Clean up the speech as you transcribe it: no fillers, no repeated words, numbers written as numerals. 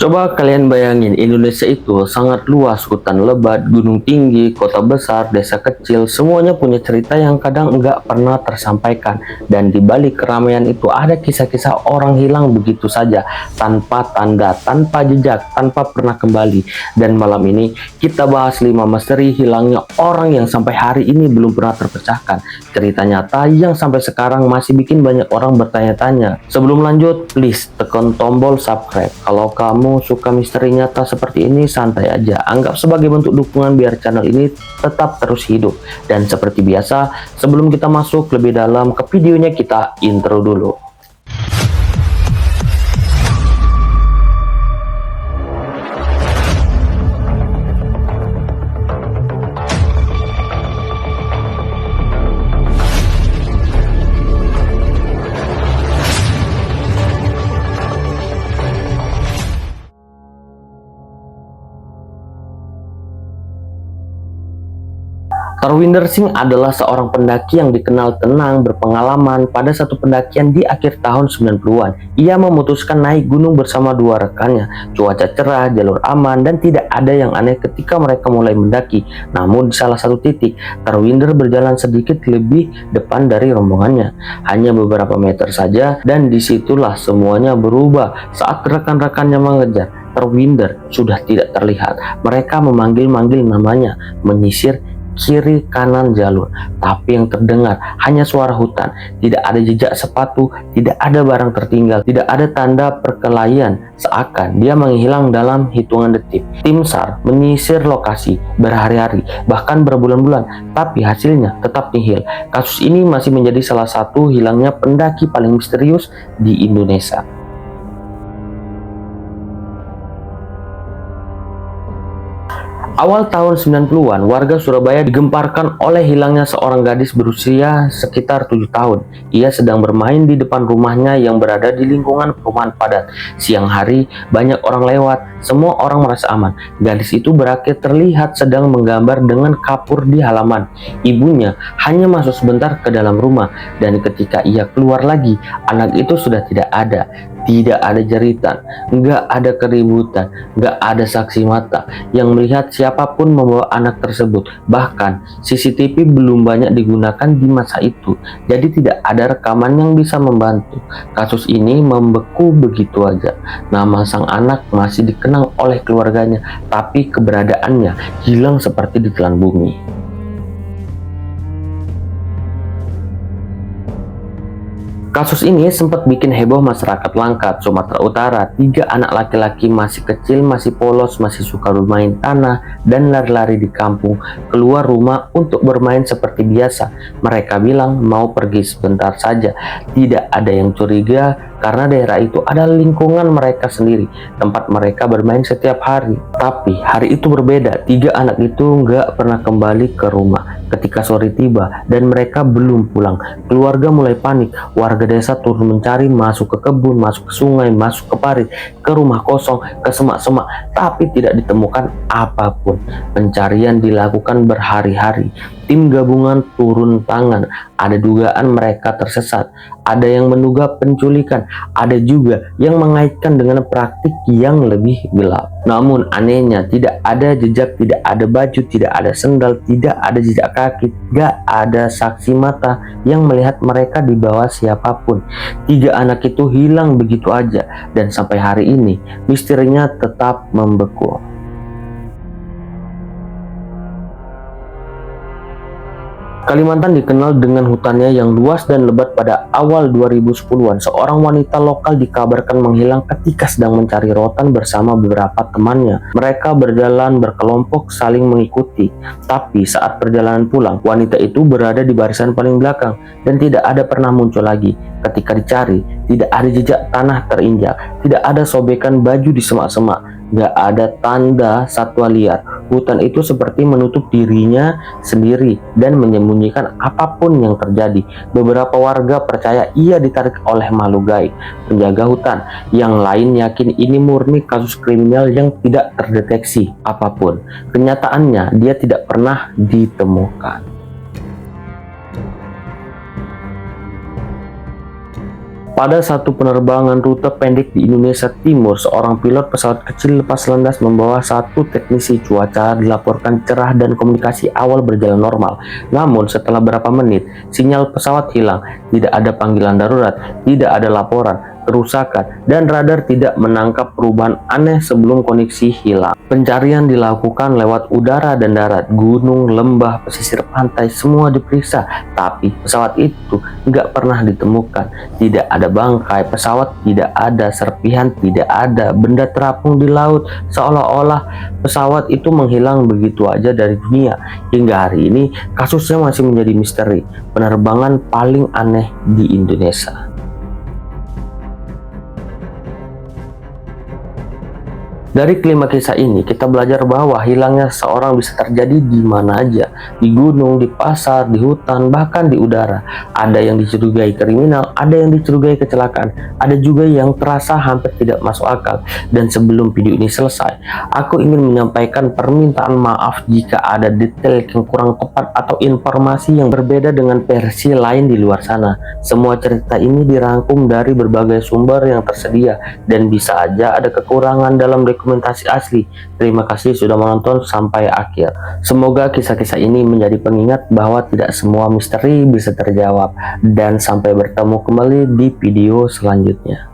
Coba kalian bayangin, Indonesia itu sangat luas, hutan lebat, gunung tinggi, kota besar, desa kecil, semuanya punya cerita yang kadang nggak pernah tersampaikan. Dan di balik keramaian itu ada kisah-kisah orang hilang begitu saja, tanpa tanda, tanpa jejak, tanpa pernah kembali. Dan malam ini kita bahas 5 misteri hilangnya orang yang sampai hari ini belum pernah terpecahkan. Cerita nyata yang sampai sekarang masih bikin banyak orang bertanya-tanya. Sebelum lanjut, please tekan tombol subscribe. Kalau kamu suka misteri nyata seperti ini, santai aja, anggap sebagai bentuk dukungan biar channel ini tetap terus hidup. Dan seperti biasa, sebelum kita masuk lebih dalam ke videonya, kita intro dulu. Tarwinder Singh adalah seorang pendaki yang dikenal tenang, berpengalaman. Pada satu pendakian di akhir tahun 90-an, ia memutuskan naik gunung bersama dua rekannya. Cuaca cerah, jalur aman, dan tidak ada yang aneh ketika mereka mulai mendaki. Namun di salah satu titik, Tarwinder berjalan sedikit lebih depan dari rombongannya. Hanya beberapa meter saja, dan disitulah semuanya berubah saat rekan-rekannya mengejar. Tarwinder sudah tidak terlihat. Mereka memanggil-manggil namanya, menyisir kiri kanan jalur, tapi yang terdengar hanya suara hutan. Tidak ada jejak sepatu, tidak ada barang tertinggal, tidak ada tanda perkelahian, seakan dia menghilang dalam hitungan detik. Tim SAR menyisir lokasi berhari-hari, bahkan berbulan-bulan, tapi hasilnya tetap nihil. Kasus ini masih menjadi salah satu hilangnya pendaki paling misterius di Indonesia. Awal tahun 90-an, warga Surabaya digemparkan oleh hilangnya seorang gadis berusia sekitar 7 tahun. Ia sedang bermain di depan rumahnya yang berada di lingkungan perumahan padat. Siang hari, banyak orang lewat, semua orang merasa aman. Gadis itu berakhir terlihat sedang menggambar dengan kapur di halaman. Ibunya hanya masuk sebentar ke dalam rumah, dan ketika ia keluar lagi, anak itu sudah tidak ada. Tidak ada jeritan, nggak ada keributan, nggak ada saksi mata yang melihat siapapun membawa anak tersebut. Bahkan CCTV belum banyak digunakan di masa itu, jadi tidak ada rekaman yang bisa membantu. Kasus ini membeku begitu aja. Nama sang anak masih dikenang oleh keluarganya, tapi keberadaannya hilang seperti ditelan bumi. Kasus ini sempat bikin heboh masyarakat Langkat, Sumatera Utara. 3 anak laki-laki masih kecil, masih polos, masih suka bermain tanah dan lari-lari di kampung, keluar rumah untuk bermain seperti biasa. Mereka bilang mau pergi sebentar saja. Tidak ada yang curiga karena daerah itu adalah lingkungan mereka sendiri, tempat mereka bermain setiap hari. Tapi hari itu berbeda. 3 anak itu nggak pernah kembali ke rumah. Ketika sore tiba dan mereka belum pulang, keluarga mulai panik. Warga desa turun mencari, masuk ke kebun, masuk ke sungai, masuk ke parit, ke rumah kosong, ke semak-semak, tapi tidak ditemukan apapun. Pencarian dilakukan berhari-hari. Tim gabungan turun tangan. Ada dugaan mereka tersesat, ada yang menduga penculikan, ada juga yang mengaitkan dengan praktik yang lebih gelap. Namun anehnya, tidak ada jejak, tidak ada baju, tidak ada sendal, tidak ada jejak kaki, gak ada saksi mata yang melihat mereka dibawa siapapun. 3 anak itu hilang begitu aja, dan sampai hari ini misterinya tetap membeku. Kalimantan dikenal dengan hutannya yang luas dan lebat. Pada awal 2010-an, seorang wanita lokal dikabarkan menghilang ketika sedang mencari rotan bersama beberapa temannya. Mereka berjalan berkelompok saling mengikuti, tapi saat perjalanan pulang, wanita itu berada di barisan paling belakang dan tidak ada pernah muncul lagi. Ketika dicari, tidak ada jejak tanah terinjak, tidak ada sobekan baju di semak-semak, gak ada tanda satwa liar. Hutan itu seperti menutup dirinya sendiri dan menyembunyikan apapun yang terjadi. Beberapa warga percaya ia ditarik oleh makhluk gaib. Penjaga hutan yang lain yakin ini murni kasus kriminal yang tidak terdeteksi apapun. Kenyataannya, dia tidak pernah ditemukan. Pada satu penerbangan rute pendek di Indonesia Timur, seorang pilot pesawat kecil lepas landas membawa satu teknisi cuaca dilaporkan cerah dan komunikasi awal berjalan normal. Namun setelah beberapa menit, sinyal pesawat hilang, tidak ada panggilan darurat, tidak ada laporan kerusakan, dan radar tidak menangkap perubahan aneh sebelum koneksi hilang. Pencarian dilakukan lewat udara dan darat, gunung, lembah, pesisir pantai, semua diperiksa, tapi pesawat itu nggak pernah ditemukan. Tidak ada bangkai pesawat, tidak ada serpihan, tidak ada benda terapung di laut, seolah-olah pesawat itu menghilang begitu aja dari dunia. Hingga hari ini, kasusnya masih menjadi misteri penerbangan paling aneh di Indonesia. Dari kelima kisah ini, kita belajar bahwa hilangnya seorang bisa terjadi di mana aja, di gunung, di pasar, di hutan, bahkan di udara. Ada yang dicurigai kriminal, ada yang dicurigai kecelakaan, ada juga yang terasa hampir tidak masuk akal. Dan sebelum video ini selesai, aku ingin menyampaikan permintaan maaf jika ada detail yang kurang tepat atau informasi yang berbeda dengan versi lain di luar sana. Semua cerita ini dirangkum dari berbagai sumber yang tersedia, dan bisa aja ada kekurangan dalam dokumentasi asli. Terima kasih sudah menonton sampai akhir. Semoga kisah-kisah ini menjadi pengingat bahwa tidak semua misteri bisa terjawab. Dan sampai bertemu kembali di video selanjutnya.